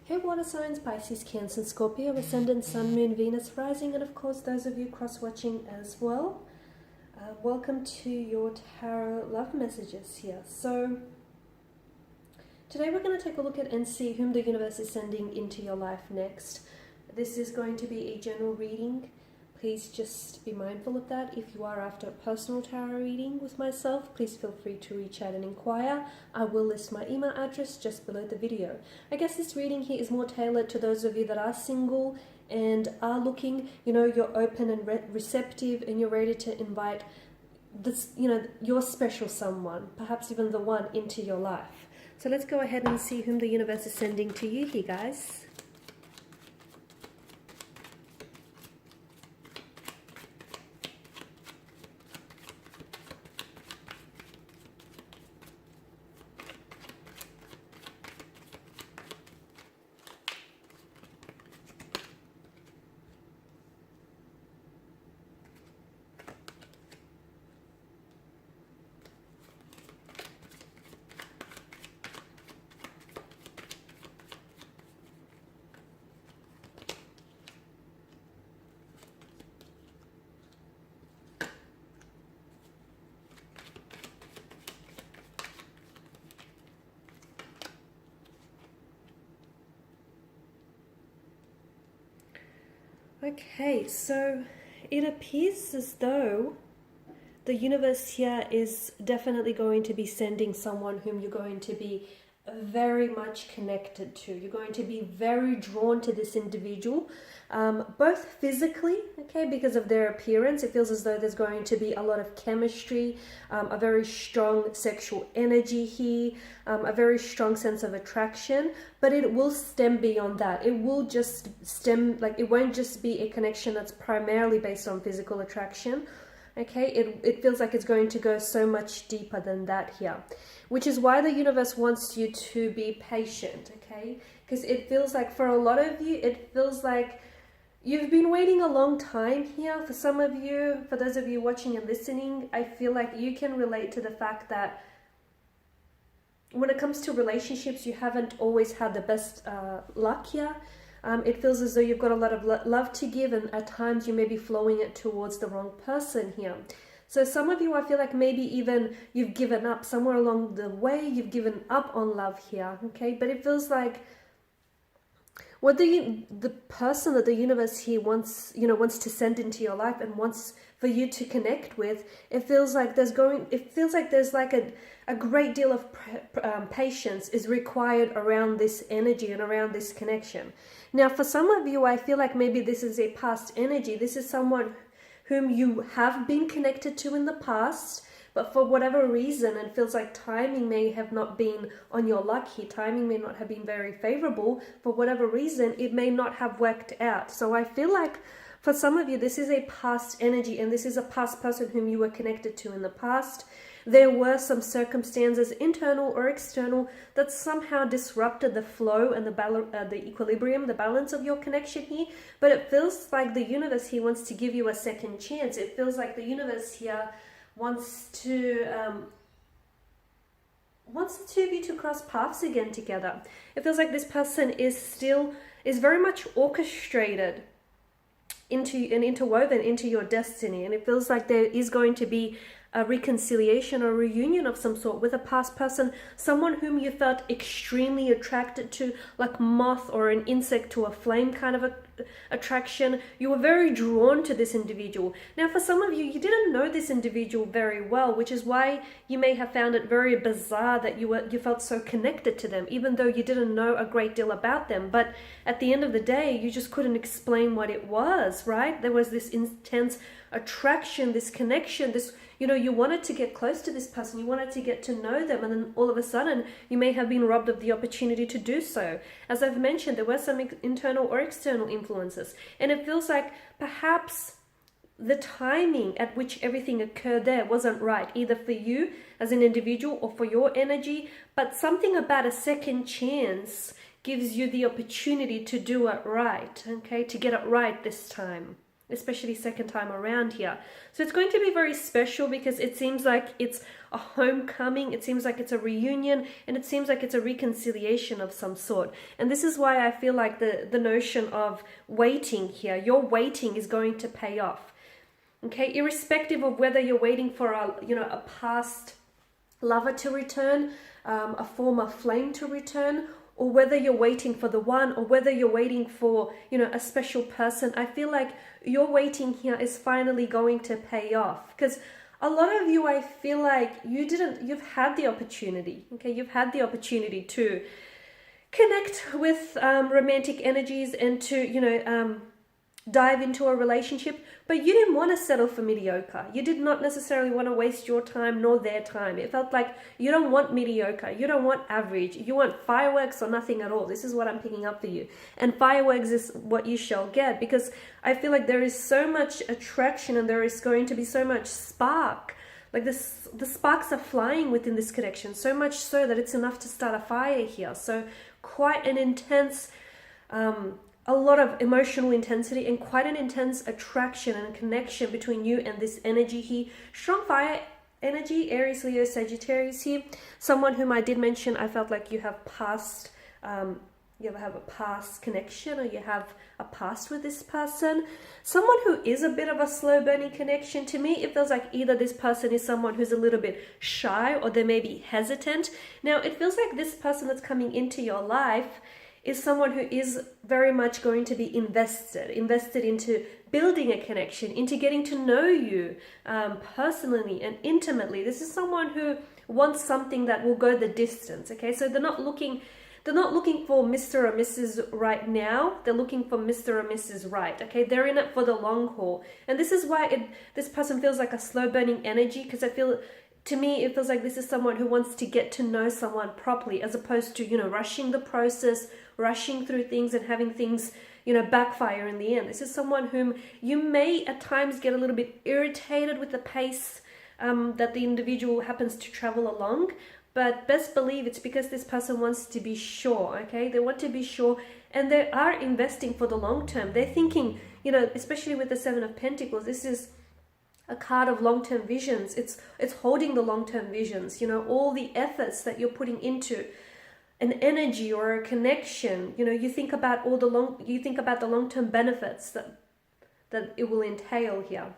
Hey water signs, Pisces, Cancer, and Scorpio, Ascendant, Sun, Moon, Venus, Rising, and of course those of you cross-watching as well. Welcome to your tarot love messages here. So today we're going to take a look at and see whom the universe is sending into your life next. This is going to be a general reading. Please just be mindful of that. If you are after a personal tarot reading with myself, please feel free to reach out and inquire. I will list my email address just below the video. I guess this reading here is more tailored to those of you that are single and are looking, you're open and receptive and you're ready to invite this, your special someone, perhaps even the one, into your life. So let's go ahead and see whom the universe is sending to you here, guys. Okay, so it appears as though the universe here is definitely going to be sending someone whom you're going to be very much connected to. You're going to be very drawn to this individual, both physically, okay, because of their appearance. It feels as though there's going to be a lot of chemistry, a very strong sexual energy here, a very strong sense of attraction, but it will stem beyond that. It will just stem, it won't just be a connection that's primarily based on physical attraction. Okay, it feels like it's going to go so much deeper than that here, which is why the universe wants you to be patient, okay? Because it feels like for a lot of you, it feels like you've been waiting a long time here. For some of you, for those of you watching and listening, I feel like you can relate to the fact that when it comes to relationships, you haven't always had the best luck here. It feels as though you've got a lot of love to give, and at times you may be flowing it towards the wrong person here. So some of you, I feel like maybe even you've given up somewhere along the way. You've given up on love here, okay? But it feels like what the person that the universe here wants to send into your life and wants for you to connect with, it feels like there's a great deal of patience is required around this energy and around this connection. Now, for some of you, I feel like maybe this is a past energy. This is someone whom you have been connected to in the past, but for whatever reason, it feels like timing may have not been on your luck here. Timing may not have been very favorable. For whatever reason, it may not have worked out. So I feel like for some of you, this is a past energy, and this is a past person whom you were connected to in the past. There were some circumstances, internal or external, that somehow disrupted the flow and the equilibrium, the balance of your connection here. But it feels like the universe here wants to give you a second chance. It feels like the universe here wants the two of you to cross paths again together. It feels like this person is very much orchestrated into and interwoven into your destiny, and it feels like there is going to be a reconciliation or reunion of some sort with a past person, someone whom you felt extremely attracted to, like moth or an insect to a flame kind of attraction. You were very drawn to this individual. Now, for some of you, you didn't know this individual very well, which is why you may have found it very bizarre that you felt so connected to them, even though you didn't know a great deal about them. But at the end of the day, you just couldn't explain what it was, right? There was this intense attraction, this connection, this, you wanted to get close to this person, you wanted to get to know them, and then all of a sudden you may have been robbed of the opportunity to do so. As I've mentioned, there were some internal or external influences, and it feels like perhaps the timing at which everything occurred there wasn't right, either for you as an individual or for your energy, but something about a second chance gives you the opportunity to do it right, okay, to get it right this time. especially second time around here. So it's going to be very special because it seems like it's a homecoming, it seems like it's a reunion, and it seems like it's a reconciliation of some sort. And this is why I feel like the notion of waiting here, your waiting is going to pay off. Okay, irrespective of whether you're waiting for a past lover to return, a former flame to return, or whether you're waiting for the one, or whether you're waiting for, a special person, I feel like your waiting here is finally going to pay off. Because a lot of you, I feel like you've had the opportunity, okay? You've had the opportunity to connect with romantic energies and to, dive into a relationship, but you didn't want to settle for mediocre. You did not necessarily want to waste your time nor their time. It felt like you don't want mediocre, you don't want average, you want fireworks or nothing at all. This is what I'm picking up for you. And fireworks is what you shall get, because I feel like there is so much attraction and there is going to be so much spark. Like the sparks are flying within this connection, so much so that it's enough to start a fire here. So quite an intense, a lot of emotional intensity and quite an intense attraction and connection between you and this energy here. Strong fire energy, Aries, Leo, Sagittarius here. Someone whom I did mention, I felt like you have past, you ever have a past connection, or you have a past with this person. Someone who is a bit of a slow burning connection. To me, it feels like either this person is someone who's a little bit shy, or they may be hesitant. Now, it feels like this person that's coming into your life is someone who is very much going to be invested into building a connection, into getting to know you personally and intimately. This is someone who wants something that will go the distance, okay? So they're not looking for Mr. or Mrs. right now. They're looking for Mr. or Mrs. right, okay? They're in it for the long haul. And this is why this person feels like a slow burning energy, because to me, it feels like this is someone who wants to get to know someone properly, as opposed to, rushing the process, rushing through things and having things, backfire in the end. This is someone whom you may at times get a little bit irritated with the pace that the individual happens to travel along. But best believe it's because this person wants to be sure, okay? They want to be sure, and they are investing for the long term. They're thinking, especially with the Seven of Pentacles, this is a card of long-term visions. It's holding the long-term visions, all the efforts that you're putting into an energy or a connection. You think about the long-term benefits that it will entail here.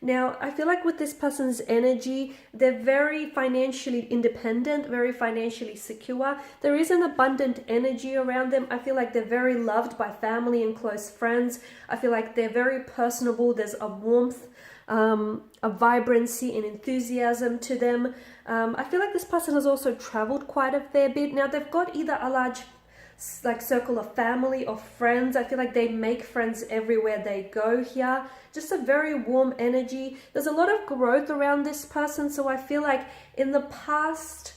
Now, I feel like with this person's energy, they're very financially independent, very financially secure. There is an abundant energy around them. I feel like they're very loved by family and close friends. I feel like they're very personable. There's a warmth, a vibrancy and enthusiasm to them. I feel like this person has also traveled quite a fair bit. Now, they've got either a large circle of family or friends. I feel like they make friends everywhere they go here. Just a very warm energy. There's a lot of growth around this person. So I feel like in the past,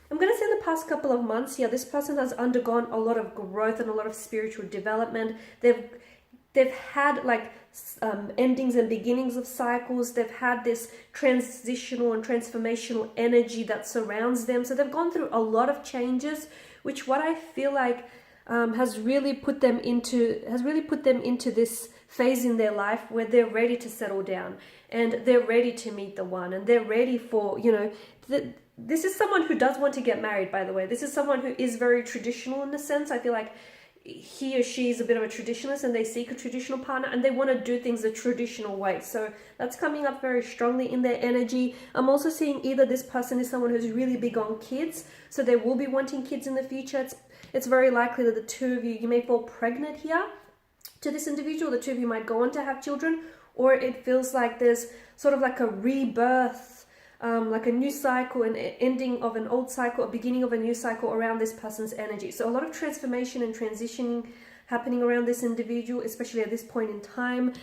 I'm going to say in the past couple of months here, this person has undergone a lot of growth and a lot of spiritual development. They've had endings and beginnings of cycles. They've had this transitional and transformational energy that surrounds them. So they've gone through a lot of changes, which what I feel like has really put them into this phase in their life where they're ready to settle down and they're ready to meet the one, and they're ready for, this is someone who does want to get married, by the way. This is someone who is very traditional in a sense. I feel like he or she is a bit of a traditionalist and they seek a traditional partner and they want to do things the traditional way. So that's coming up very strongly in their energy. I'm also seeing either this person is someone who's really big on kids, so they will be wanting kids in the future. It's very likely that the two of you may fall pregnant here to this individual. The two of you might go on to have children, or it feels like there's sort of like a rebirth, like a new cycle, an ending of an old cycle, a beginning of a new cycle around this person's energy. So a lot of transformation and transitioning happening around this individual, especially at this point in time.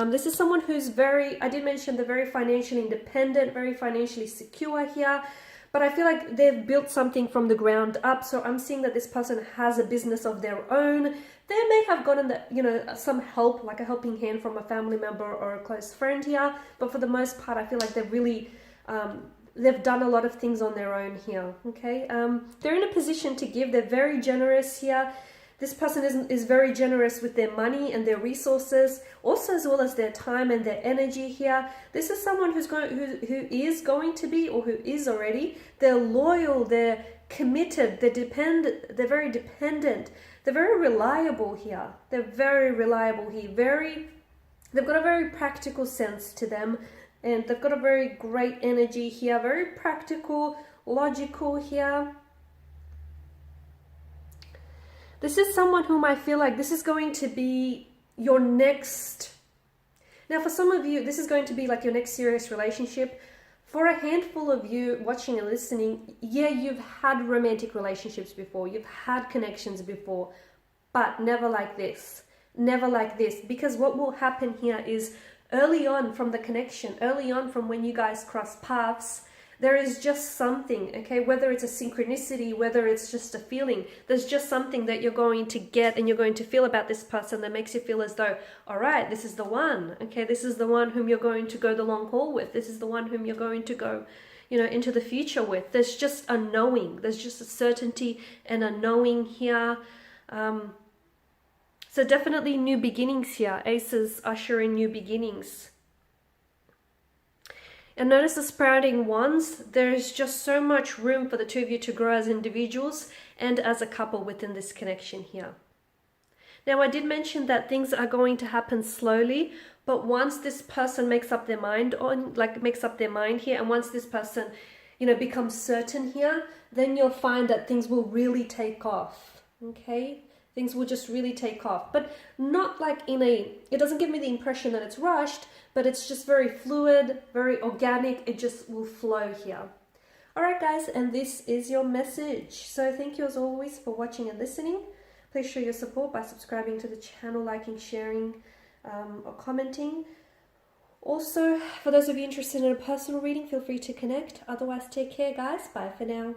This is someone who's I did mention they're very financially independent, very financially secure here, but I feel like they've built something from the ground up. So I'm seeing that this person has a business of their own. They may have gotten some help, like a helping hand from a family member or a close friend here, but for the most part, I feel like they've really they've done a lot of things on their own here, okay? They're in a position to give. They're very generous here. This person is very generous with their money and their resources, also as well as their time and their energy here. This is someone who is going to be, or who is already. They're loyal, they're committed, they're very dependent, they're very reliable here. They're very reliable here. They've got a very practical sense to them, and they've got a very great energy here, very practical, logical here. This is someone whom I feel like this is going to be your next... Now, for some of you, this is going to be like your next serious relationship. For a handful of you watching and listening, yeah, you've had romantic relationships before. You've had connections before, but never like this. Never like this. Because what will happen here is early on from the connection, early on from when you guys cross paths, there is just something, okay? Whether it's a synchronicity, whether it's just a feeling, there's just something that you're going to get and you're going to feel about this person that makes you feel as though, all right, this is the one, okay? This is the one whom you're going to go the long haul with. This is the one whom you're going to go, you know, into the future with. There's just a knowing. There's just a certainty and a knowing here. So definitely new beginnings here. Aces usher in new beginnings. And notice the sprouting wands. There is just so much room for the two of you to grow as individuals and as a couple within this connection here. Now, I did mention that things are going to happen slowly, but once this person makes up their mind here, and once this person, you know, becomes certain here, then you'll find that things will really take off, okay? Things will just really take off, but not like it doesn't give me the impression that it's rushed, but it's just very fluid, very organic. It just will flow here. All right, guys, and this is your message. So thank you as always for watching and listening. Please show your support by subscribing to the channel, liking, sharing, or commenting. Also, for those of you interested in a personal reading, feel free to connect. Otherwise, take care, guys. Bye for now.